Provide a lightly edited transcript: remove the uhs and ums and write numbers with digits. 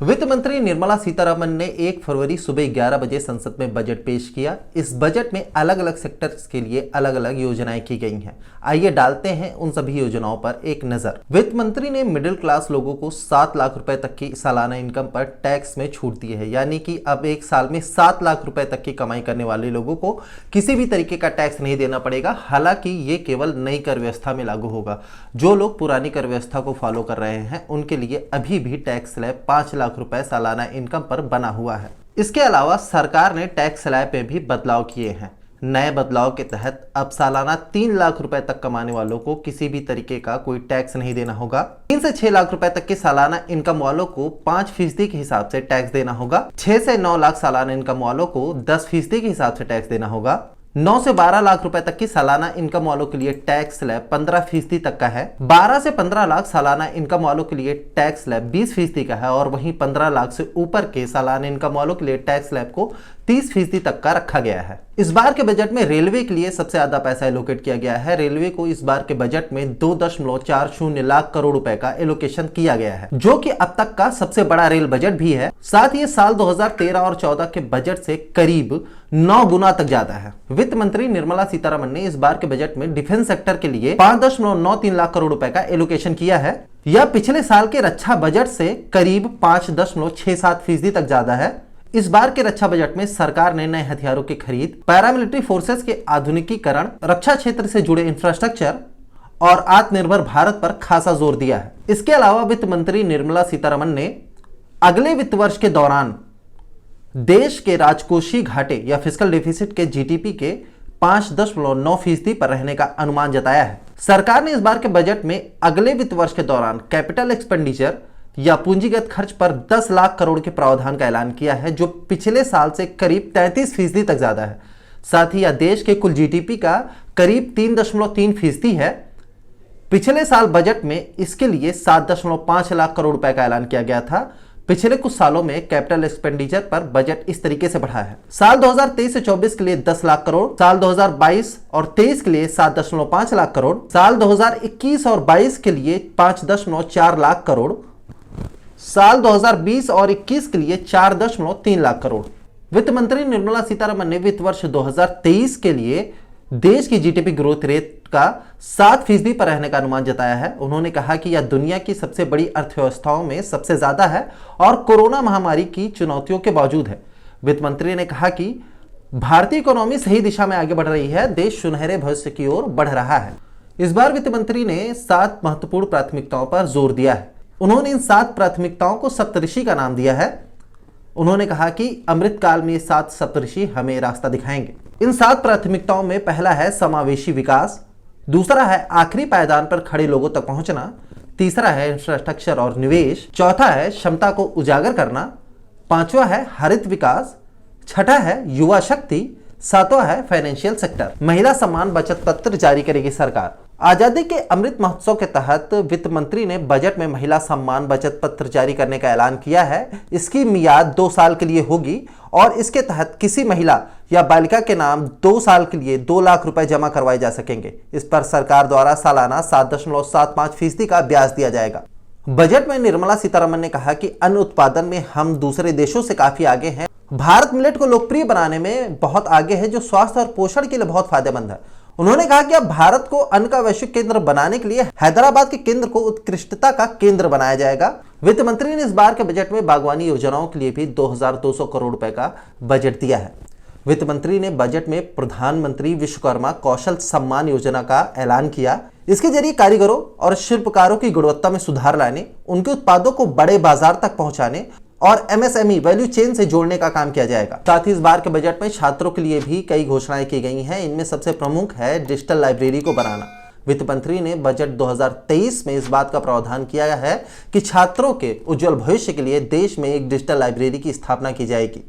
वित्त मंत्री निर्मला सीतारमण ने 1 फरवरी सुबह 11 बजे संसद में बजट पेश किया। इस बजट में अलग अलग सेक्टर्स के लिए अलग अलग योजनाएं की गई हैं। आइए डालते हैं उन सभी योजनाओं पर एक नजर। वित्त मंत्री ने मिडिल क्लास लोगों को 7 लाख रुपए तक की सालाना इनकम पर टैक्स में छूट दी है, यानी कि अब एक साल में 7 लाख रुपए तक की कमाई करने वाले लोगों को किसी भी तरीके का टैक्स नहीं देना पड़ेगा। हालांकि ये केवल नई कर व्यवस्था में लागू होगा। जो लोग पुरानी कर व्यवस्था को फॉलो कर रहे हैं उनके लिए अभी भी टैक्स स्लैब 5 लाख रुपए सालाना इनकम पर बना हुआ है। इसके अलावा सरकार ने टैक्स स्लैब पे भी बदलाव किए हैं। नए बदलाव के तहत अब सालाना 3 लाख रुपए तक कमाने वालों को किसी भी तरीके का कोई टैक्स नहीं देना होगा। 3 से 6 लाख रुपए तक के सालाना इनकम वालों को 5% के हिसाब से टैक्स देना होगा। 6 से 9 लाख सालाना इनकम वालों को 10% के हिसाब से टैक्स देना होगा। 9 से 12 लाख रुपए तक की सालाना इनकम वालों के लिए टैक्स स्लैब 15% तक का है। 12 से 15 लाख सालाना इनकम वालों के लिए टैक्स स्लैब 20% का है और वहीं 15 लाख से ऊपर के सालाना इनकम वालों के लिए टैक्स स्लैब को 30% तक का रखा गया है। इस बार के बजट में रेलवे के लिए सबसे ज्यादा पैसा एलोकेट किया गया है। रेलवे को इस बार के बजट में 2.40 लाख करोड़ रुपए का एलोकेशन किया गया है, जो कि अब तक का सबसे बड़ा रेल बजट भी है। साथ ही साल 2013 और 14 के बजट से करीब 9 गुना तक ज्यादा है। वित्त मंत्री निर्मला सीतारमण ने इस बार के बजट में डिफेंस सेक्टर के लिए 5.93 लाख करोड़ रुपए का एलोकेशन किया है। यह पिछले साल के रक्षा बजट से करीब 5.67% तक ज्यादा है। इस बार के रक्षा बजट में सरकार ने नए हथियारों की खरीद, पैरामिलिट्री फोर्सेस के आधुनिकीकरण, रक्षा क्षेत्र से जुड़े इंफ्रास्ट्रक्चर और आत्मनिर्भर भारत पर खासा जोर दिया है। इसके अलावा वित्त मंत्री निर्मला सीतारमण ने अगले वित्त वर्ष के दौरान देश के राजकोषीय घाटे या फिस्कल डेफिसिट के जीडीपी के 5.9% पर रहने का अनुमान जताया है। सरकार ने इस बार के बजट में अगले वित्त वर्ष के दौरान कैपिटल एक्सपेंडिचर या पूंजीगत खर्च पर 10 लाख करोड़ के प्रावधान का ऐलान किया है, जो पिछले साल से करीब 33% तक ज्यादा है। साथ ही यह देश के कुल जीडीपी का करीब 3.3% है। पिछले साल बजट में इसके लिए 7.5 लाख करोड़ रुपए का ऐलान किया गया था। पिछले कुछ सालों में कैपिटल एक्सपेंडिचर पर बजट इस तरीके से बढ़ा है। साल 2023 से 24 के लिए 10 लाख करोड़, साल 2022 और 23 के लिए 7.5 लाख करोड़, साल 2021 और 22 के लिए 5.4 लाख करोड़, साल 2020 और 21 के लिए 4.3 लाख करोड़। वित्त मंत्री निर्मला सीतारमण ने वित्त वर्ष 2023 के लिए देश की जीडीपी ग्रोथ रेट का 7% पर रहने का अनुमान जताया है। उन्होंने कहा कि यह दुनिया की सबसे बड़ी अर्थव्यवस्थाओं में सबसे ज्यादा है और कोरोना महामारी की चुनौतियों के बावजूद है। वित्त मंत्री ने कहा कि भारतीय इकोनॉमी सही दिशा में आगे बढ़ रही है, देश सुनहरे भविष्य की ओर बढ़ रहा है। इस बार वित्त मंत्री ने 7 महत्वपूर्ण प्राथमिकताओं पर जोर दिया है। उन्होंने इन 7 प्राथमिकताओं को सप्तऋषि का नाम दिया है। उन्होंने कहा कि अमृतकाल में 7 सप्तऋषि हमें रास्ता दिखाएंगे। इन 7 प्राथमिकताओं में पहला है समावेशी विकास, दूसरा है आखिरी पायदान पर खड़े लोगों तक पहुंचना, तीसरा है इंफ्रास्ट्रक्चर और निवेश, चौथा है क्षमता को उजागर करना, पांचवा है हरित विकास, छठा है युवा शक्ति, सातवां है फाइनेंशियल सेक्टर। महिला सम्मान बचत पत्र जारी करेगी सरकार। आजादी के अमृत महोत्सव के तहत वित्त मंत्री ने बजट में महिला सम्मान बचत पत्र जारी करने का ऐलान किया है। इसकी मियाद 2 साल के लिए होगी और इसके तहत किसी महिला या बालिका के नाम 2 साल के लिए 2 लाख रुपए जमा करवाए जा सकेंगे। इस पर सरकार द्वारा सालाना 7.75% का ब्याज दिया जाएगा। बजट में निर्मला सीतारमण ने कहा कि अन्न उत्पादन में हम दूसरे देशों से काफी आगे हैं। भारत मिलेट को लोकप्रिय बनाने में बहुत आगे है, जो स्वास्थ्य और पोषण के लिए बहुत फायदेमंद है। उन्होंने कहा कि अब भारत को अन्न का वैश्विक केंद्र बनाने के लिए हैदराबाद के केंद्र को उत्कृष्टता का केंद्र बनाया जाएगा। वित्त मंत्री ने इस बार के बजट में बागवानी योजनाओं के लिए भी 2200 करोड़ रुपए का बजट दिया है। वित्त मंत्री ने बजट में प्रधानमंत्री विश्वकर्मा कौशल सम्मान योजना का ऐलान किया। इसके जरिए कारीगरों और शिल्पकारों की गुणवत्ता में सुधार लाने, उनके उत्पादों को बड़े बाजार तक पहुंचाने और एमएसएमई वैल्यू चेन से जोड़ने का काम किया जाएगा। साथ ही इस बार के बजट में छात्रों के लिए भी कई घोषणाएं की गई हैं। इनमें सबसे प्रमुख है डिजिटल लाइब्रेरी को बनाना। वित्त मंत्री ने बजट 2023 में इस बात का प्रावधान किया है कि छात्रों के उज्जवल भविष्य के लिए देश में एक डिजिटल लाइब्रेरी की स्थापना की जाएगी।